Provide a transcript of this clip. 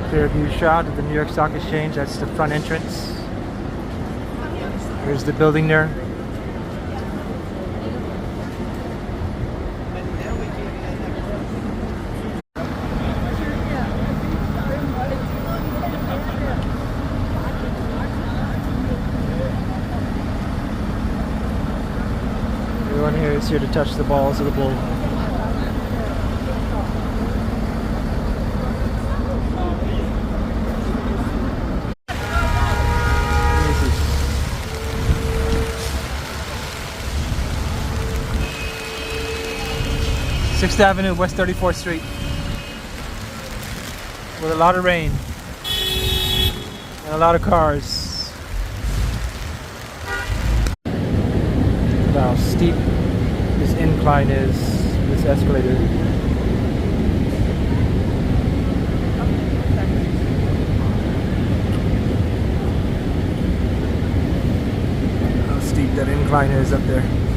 Clear view shot of the New York Stock Exchange. That's the front entrance. Here's the building there. Everyone here is here to touch the balls of the bull. Sixth Avenue, West 34th Street, with a lot of rain and a lot of cars. Look how steep this incline is, this escalator. How steep that incline is up there.